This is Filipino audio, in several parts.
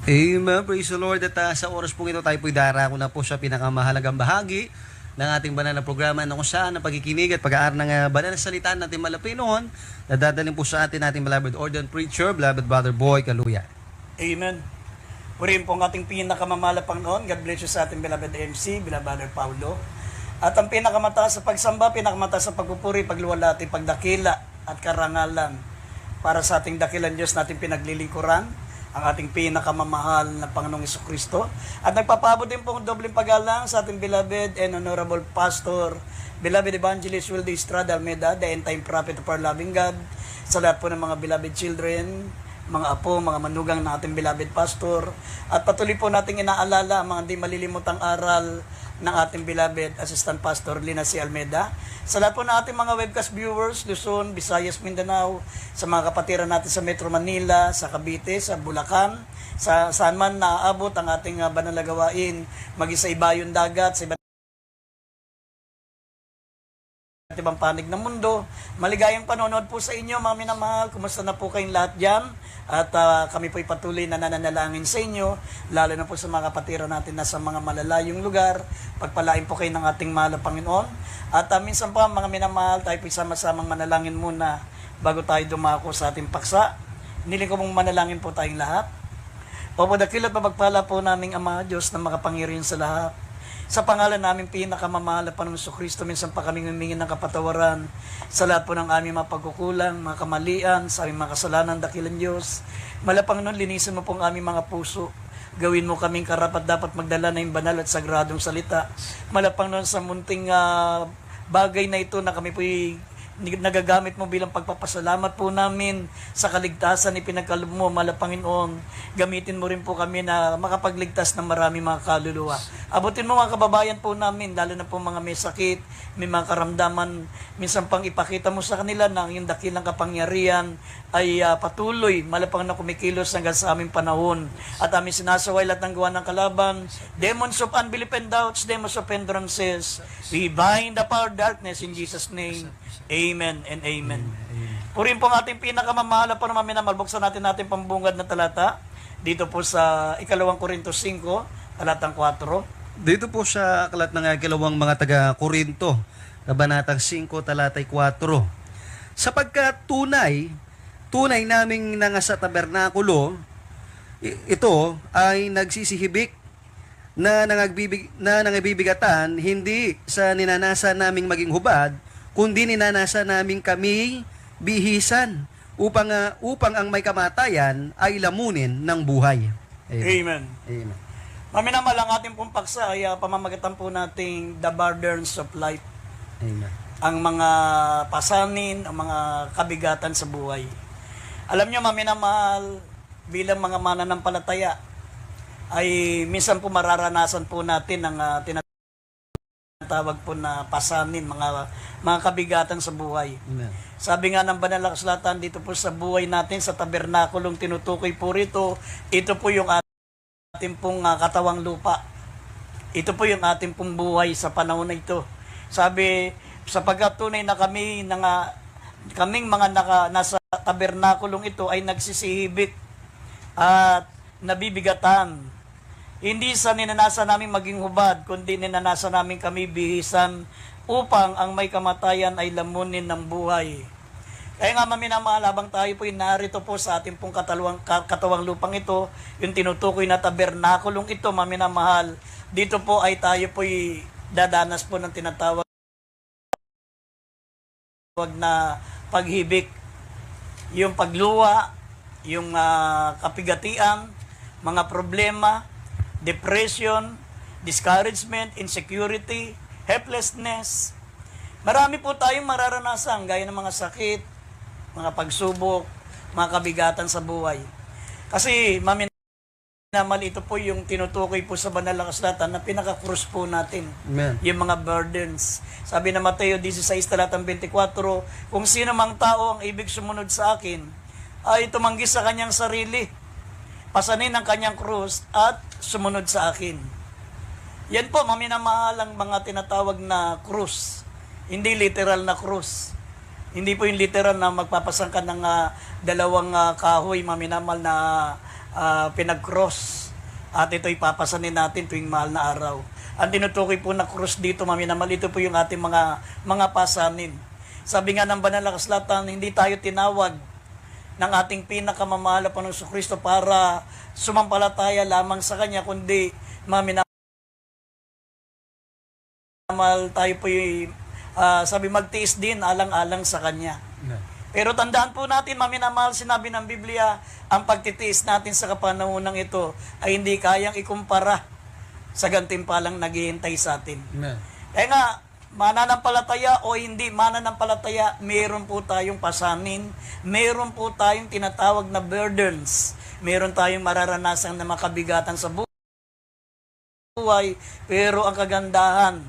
Amen. Praise the Lord. At sa oras po ito tayo po'y darako na po sa pinakamahalagang bahagi ng ating banal na programa na kung saan ang pagkikinig at pag-aaral ng banal na salita natin malapinoon na dadalhin po sa atin nating beloved ordained preacher, beloved Brother Boy Kaluya. Amen. Purihin po ang ating pinakamamala Panginoon. God bless you sa ating beloved MC, beloved Brother Paulo. At ang pinakamataas sa pagsamba, pinakamataas sa pagpupuri, pagluwalhati, pagdakila at karangalan para sa ating dakilan Diyos natin pinaglilingkuran, ang ating pinakamamahal na Panginoong Jesucristo. At nagpapabot din po dobleng paggalang sa ating beloved and honorable pastor, beloved evangelist Wilde Estrada Almeida, the end time prophet of our loving God, sa lahat po ng mga beloved children, mga apo, mga manugang na ating beloved pastor, at patuloy po nating inaalala ang mga hindi malilimutang aral ng ating beloved assistant pastor Lina C. Almeida, sa lahat po ng ating mga webcast viewers, Luzon, Visayas, Mindanao, sa mga kapatiran natin sa Metro Manila, sa Cavite, sa Bulacan, sa saan man naaabot ang ating banal na gawain, maging sa ibayong dagat, sa ibang panig ng mundo. Maligayang panonood po sa inyo, mga minamahal. Kumusta na po kayong lahat dyan? At kami po'y patuloy na nananalangin sa inyo, lalo na po sa mga kapatiran natin na sa mga malalayong lugar. Pagpalain po kayo ng ating mahal na Panginoon. At minsan pa, mga minamahal, tayo po'y sama-samang manalangin muna bago tayo dumako sa ating paksa. Niling ko mong manalangin po tayong lahat. Opo, dakilat na magpala po naming Ama, Diyos na makapangyarihan sa lahat. Sa pangalan namin pinakamamahal na Panginoong Jesucristo, minsan pa kami humingi ng kapatawaran sa lahat po ng aming mga pagkukulang, mga kamalian, sa aming mga kasalanan, dakilan Diyos. Malapang nun, linisin mo pong aming mga puso. Gawin mo kaming karapat dapat magdala na yung banal at sagradong salita. Malapang nun sa munting bagay na ito na kami po'y nagagamit mo bilang pagpapasalamat po namin sa kaligtasan ni pinagkaloob mo, Panginoon. Gamitin mo rin po kami na makapagligtas ng marami mga kaluluwa. Abutin mo mga kababayan po namin, lalo na po mga may sakit, may mga karamdaman. Minsan pang ipakita mo sa kanila na ang iyong dakilang kapangyarihan ay patuloy, malapang na kumikilos hanggang sa aming panahon. At aming sinasaway lahat ng gawa ng kalaban, demons of unbelief and doubts, demons of hindrances. We bind the power of darkness in Jesus' name. Amen and amen. Purin po ang ating pinakamamahal pa naman minamahal. Buksan natin pambungad na talata dito po sa 2 Korinto 5, talatang 4. Dito po sa aklat ng ikalawang mga taga-Korinto, kabanatang 5, talatay 4. Sapagkat tunay naming nga sa tabernakulo, ito ay nagsisihibik na nangabibigatan, hindi sa ninanasa naming maging hubad, kundi ninanasa namin kami bihisan upang ang may kamatayan ay lamunin ng buhay. Amen. Amen. Maminamal ang ating pong paksa ay pamamagatan po nating the burdens of life. Amen. Ang mga pasanin, ang mga kabigatan sa buhay. Alam nyo, maminamahal, bilang mga mananampalataya, ay minsan po mararanasan po natin ang tinatawag po na pasanin, mga kabigatan sa buhay. Amen. Sabi nga ng banal na kasulatan dito po sa buhay natin, sa tabernakulong tinutukoy po rito, ito po yung ating pong katawang lupa. Ito po yung ating pong buhay sa panahon na ito. Sabi, sapagkat tunay na kaming mga nasa tabernakulong ito ay nagsisihibik at nabibigatan. Hindi sa ninanasa namin maging hubad, kundi ninanasa namin kami bihisan upang ang may kamatayan ay lamunin ng buhay. Kaya nga maminamahal, habang tayo po narito po sa ating pong katawang lupang ito, yung tinutukoy na tabernakulong ito, maminamahal, dito po ay tayo po dadanas po ng tinatawag na paghibik, yung pagluwa, yung kapigatian, mga problema, depression, discouragement, insecurity, helplessness. Marami po tayong mararanasan gaya ng mga sakit, mga pagsubok, mga kabigatan sa buhay. Kasi maminamal, ito po yung tinutukoy po sa banal na kasulatan na pinaka-cross po natin. Amen. Yung mga burdens. Sabi na Mateo 16, talatang 24, kung sino mang tao ang ibig sumunod sa akin, ay tumanggi sa kanyang sarili, pasanin ang kanyang krus at sumunod sa akin. Yan po, maminamahal ang mga tinatawag na krus. Hindi literal na krus. Hindi po yung literal na magpapasangkan ng dalawang kahoy, maminamal na pinag-cross. At ito'y papasanin natin tuwing mahal na araw. Ang tinutukoy po na cross dito, maminamal, ito po yung ating mga pasanin. Sabi nga ng banal na kasulatan, hindi tayo tinawag ng ating pinakamamahal na Panginoong Kristo para sumampalataya lamang sa Kanya, kundi maminamal tayo po yung, sabi magtiis din alang-alang sa Kanya. Pero tandaan po natin, maminamahal, sinabi ng Biblia, ang pagtitiis natin sa kapanahonang ito ay hindi kayang ikumpara sa gantimpalang naghihintay sa atin. Kaya nga, mananampalataya o hindi mananampalataya, meron po tayong pasanin, meron po tayong tinatawag na burdens, meron tayong mararanasan na makabigatan sa buhay, pero ang kagandahan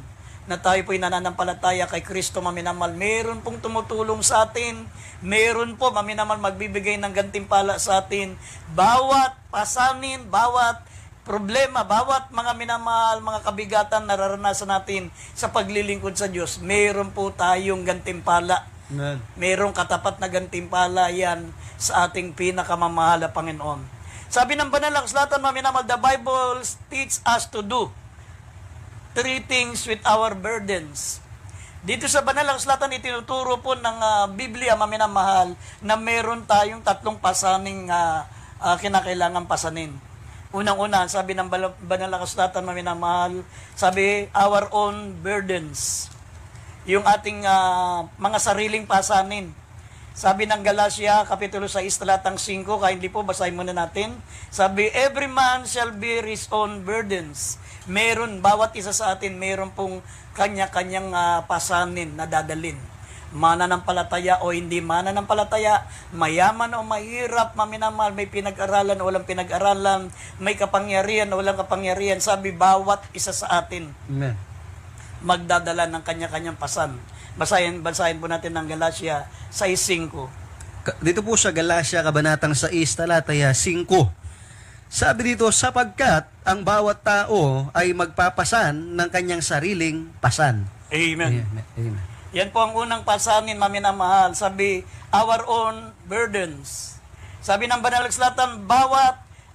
na tayo po'y nananampalataya kay Kristo, maminamal, meron pong tumutulong sa atin, meron po, maminamal, magbibigay ng gantimpala sa atin. Bawat pasanin, bawat problema, bawat mga minamahal, mga kabigatan na nararanasan natin sa paglilingkod sa Diyos, meron po tayong gantimpala. Merong katapat na gantimpala yan sa ating pinakamamahal na Panginoon. Sabi ng banal na kasulatan, maminamal, the Bible teaches us to do 3 things with our burdens. Dito sa banal na kasulatan, itinuturo po ng Biblia, maminamahal, na meron tayong 3 pasaning kinakailangan pasanin. Unang-una, sabi ng banal na kasulatan, maminamahal, sabi, our own burdens. Yung ating mga sariling pasanin. Sabi ng Galatia, Kapitulo 6, talatang 5, kindly po, basahin muna natin. Sabi, every man shall bear his own burdens. Meron, bawat isa sa atin, meron pong kanya-kanyang pasanin na dadalin. Mananampalataya o hindi mananampalataya, mayaman o mahirap, maminamahal, may pinag-aralan o walang pinag-aralan, may kapangyarihan o walang kapangyarihan. Sabi, bawat isa sa atin, Amen. magdadala ng kanya-kanyang pasan. Basahin po natin ng Galatia 6:5. Dito po sa Galacia, Kabanatang 6, talataya 5. Sabi dito, sapagkat ang bawat tao ay magpapasan ng kanyang sariling pasan. Amen. Amen. Yan po ang unang pasanin, maminamahal. Sabi, our own burdens. Sabi ng banal na kasulatan,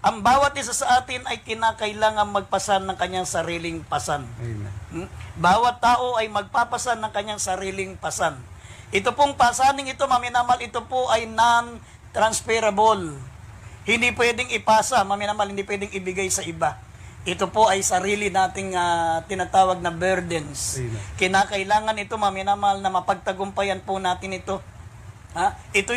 ang bawat isa sa atin ay kinakailangan magpasan ng kanyang sariling pasan. Amen. Bawat tao ay magpapasan ng kanyang sariling pasan. Ito pong pasaning ito, maminamal, ito po ay non-transferable. Hindi pwedeng ipasa, maminamal, hindi pwedeng ibigay sa iba. Ito po ay sarili nating tinatawag na burdens. Amen. Kinakailangan ito, maminamal, na mapagtagumpayan po natin ito. Ito